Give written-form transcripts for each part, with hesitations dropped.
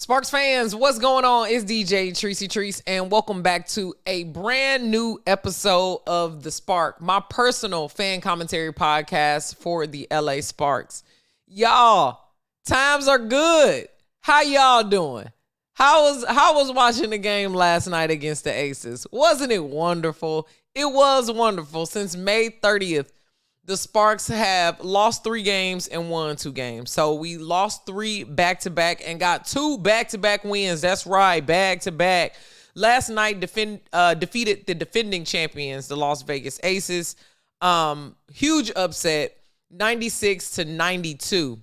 Sparks fans, what's going on? It's DJ Treacy Treese, and welcome back to a brand new episode of The Spark, my personal fan commentary podcast for the LA Sparks. Y'all, times are good. How y'all doing? How was watching the game last night against the Aces? Wasn't it wonderful? It was wonderful. Since May 30th, the Sparks have lost 3 games and won 2 games. So we lost 3 back-to-back and got 2 back-to-back wins. That's right, back-to-back. Last night defeated the defending champions, the Las Vegas Aces. Huge upset, 96-92.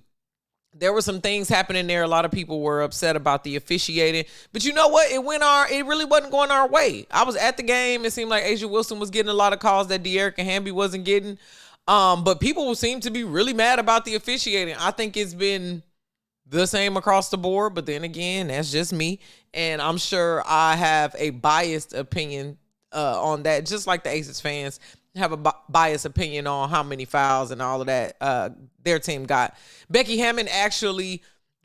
There were some things happening there. A lot of people were upset about the officiating. But you know what? It really wasn't going our way. I was at the game. It seemed like Asia Wilson was getting a lot of calls that De'Erica Hamby wasn't getting. But people seem to be really mad about the officiating. I think it's been the same across the board, but then again, that's just me. And I'm sure I have a biased opinion on that, just like the Aces fans have a biased opinion on how many fouls and all of that their team got. Becky Hammond actually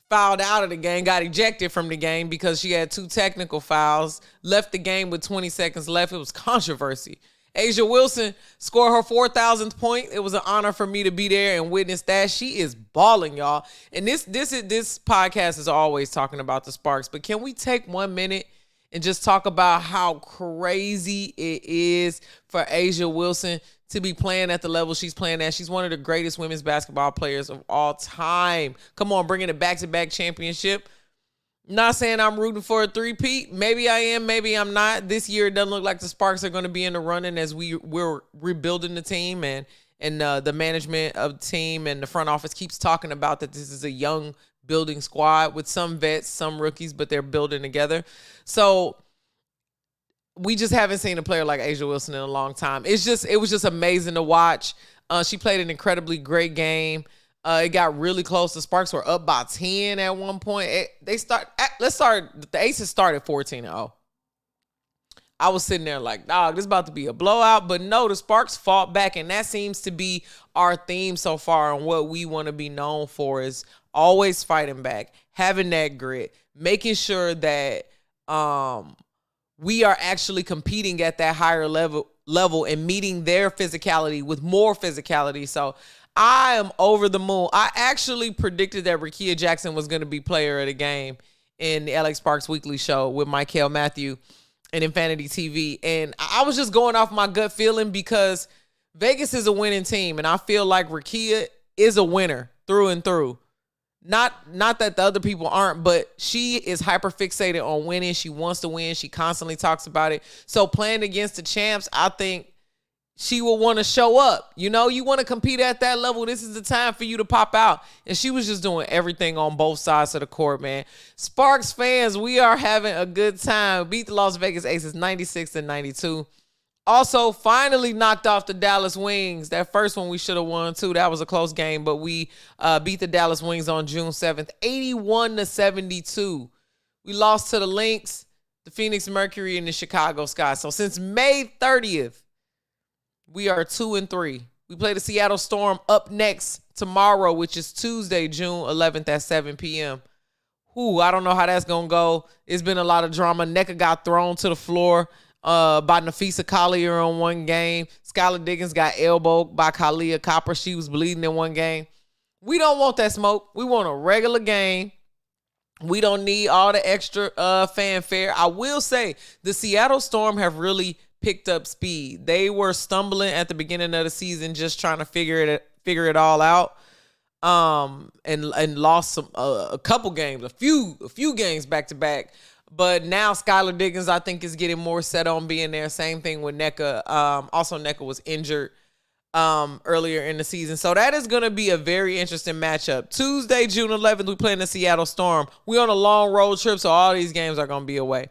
fouled out of the game, got ejected from the game because she had 2 technical fouls, left the game with 20 seconds left. It was controversy. Asia Wilson scored her 4,000th point. It was an honor for me to be there and witness that. She is balling, y'all. And this podcast is always talking about the Sparks, but can we take 1 minute and just talk about how crazy it is for Asia Wilson to be playing at the level she's playing at? She's one of the greatest women's basketball players of all time. Come on, bringing a back-to-back championship. Not saying I'm rooting for a three-peat. Maybe I am, maybe I'm not. This year, it doesn't look like the Sparks are going to be in the running as we're rebuilding the team, and the management of the team and the front office keeps talking about that this is a young building squad with some vets, some rookies, but they're building together. So we just haven't seen a player like Asia Wilson in a long time. It was just amazing to watch. She played an incredibly great game. It got really close. The Sparks were up by 10 at one point. The Aces started 14-0. I was sitting there like, dog, this is about to be a blowout. But no, the Sparks fought back, and that seems to be our theme so far, and what we want to be known for is always fighting back, having that grit, making sure that we are actually competing at that higher level and meeting their physicality with more physicality. So I am over the moon. I actually predicted that Rickea Jackson was going to be player of the game in the LA Sparks Weekly Show with Michael Matthew and Infinity TV. And I was just going off my gut feeling because Vegas is a winning team, and I feel like Rickea is a winner through and through. Not that the other people aren't, but she is hyper fixated on winning. She wants to win. She constantly talks about it. So playing against the champs, I think she will want to show up. You know, you want to compete at that level. This is the time for you to pop out. And she was just doing everything on both sides of the court, man. Sparks fans, we are having a good time. Beat the Las Vegas Aces 96-92. Also, finally knocked off the Dallas Wings. That first one we should have won, too. That was a close game, but we beat the Dallas Wings on June 7th, 81-72. We lost to the Lynx, the Phoenix Mercury, and the Chicago Sky. So since May 30th, we are 2-3. We play the Seattle Storm up next tomorrow, which is Tuesday, June 11th at 7 p.m. I don't know how that's going to go. It's been a lot of drama. NECA got thrown to the floor by Nafisa Collier on one game. Skylar Diggins got elbowed by Kalia Copper. She was bleeding in one game. We don't want that smoke. We want a regular game. We don't need all the extra fanfare. I will say the Seattle Storm have really picked up speed. They were stumbling at the beginning of the season, just trying to figure it all out, and lost a couple games, a few games back to back. But now Skylar Diggins, I think, is getting more set on being there. Same thing with NECA. Also, NECA was injured earlier in the season, so that is going to be a very interesting matchup. Tuesday, June 11th, we play in the Seattle Storm. We're on a long road trip, so all these games are going to be away.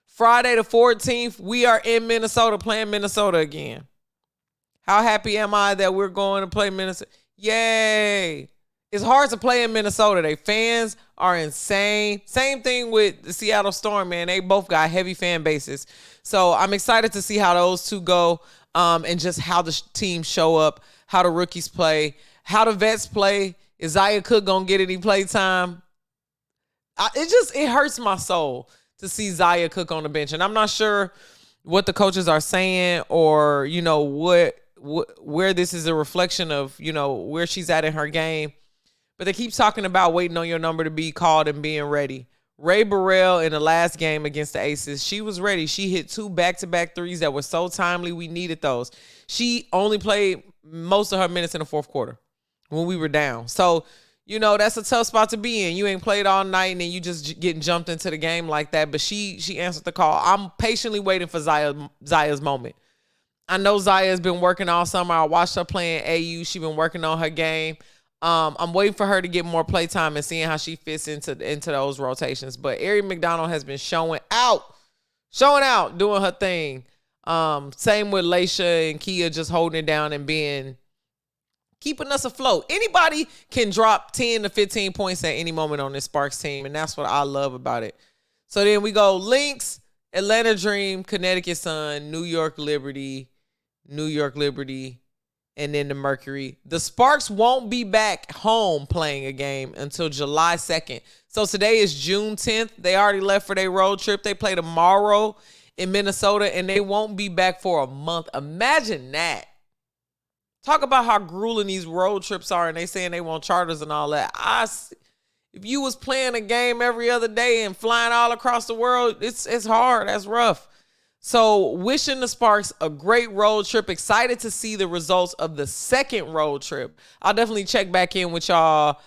Friday the 14th, we are in Minnesota playing Minnesota again. How happy am I that we're going to play Minnesota? Yay. It's hard to play in Minnesota. They fans are insane. Same thing with the Seattle Storm, man. They both got heavy fan bases. So I'm excited to see how those two go, and just how the teams show up, how the rookies play, how the vets play. Is Zaya Cook going to get any play time? it hurts my soul to see Zaya Cook on the bench. And I'm not sure what the coaches are saying or, where this is a reflection of, where she's at in her game. But they keep talking about waiting on your number to be called and being ready. Ray Burrell in the last game against the Aces, she was ready. She hit 2 back-to-back threes that were so timely. We needed those. She only played most of her minutes in the fourth quarter when we were down. So, that's a tough spot to be in. You ain't played all night and then you just getting jumped into the game like that. But she answered the call. I'm patiently waiting for Zaya's moment. I know Zaya has been working all summer. I watched her playing AU. She's been working on her game. I'm waiting for her to get more play time and seeing how she fits into those rotations. But Ari McDonald has been showing out, doing her thing. Same with Laisha and Kia, just holding it down and keeping us afloat. Anybody can drop 10 to 15 points at any moment on this Sparks team, and that's what I love about it. So then we go Lynx, Atlanta Dream, Connecticut Sun, New York Liberty, and then the Mercury. The Sparks won't be back home playing a game until July 2nd. So today is June 10th. They already left for their road trip. They play tomorrow in Minnesota, and they won't be back for a month. Imagine that. Talk about how grueling these road trips are, and they saying they want charters and all that. If you was playing a game every other day and flying all across the world, it's hard. That's rough. So wishing the Sparks a great road trip. Excited to see the results of the second road trip. I'll definitely check back in with y'all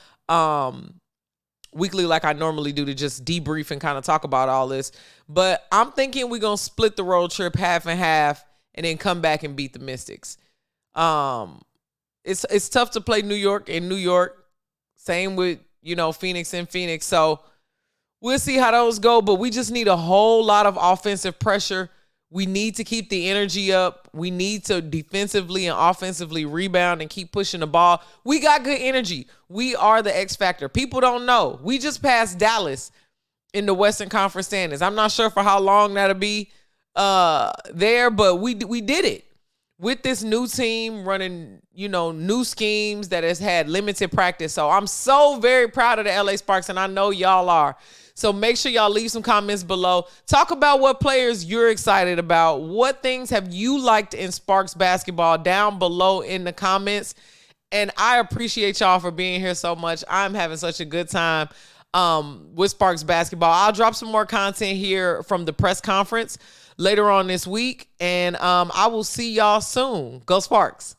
weekly like I normally do to just debrief and kind of talk about all this. But I'm thinking we're going to split the road trip half and half and then come back and beat the Mystics. It's tough to play New York in New York. Same with, Phoenix and Phoenix. So we'll see how those go, but we just need a whole lot of offensive pressure. We need to keep the energy up. We need to defensively and offensively rebound and keep pushing the ball. We got good energy. We are the X factor. People don't know. We just passed Dallas in the Western Conference standings. I'm not sure for how long that'll be there, but we did it. With this new team running, new schemes that has had limited practice. So I'm so very proud of the LA Sparks, and I know y'all are. So make sure y'all leave some comments below. Talk about what players you're excited about. What things have you liked in Sparks basketball down below in the comments. And I appreciate y'all for being here so much. I'm having such a good time with Sparks basketball. I'll drop some more content here from the press conference later on this week. And I will see y'all soon. Go Sparks.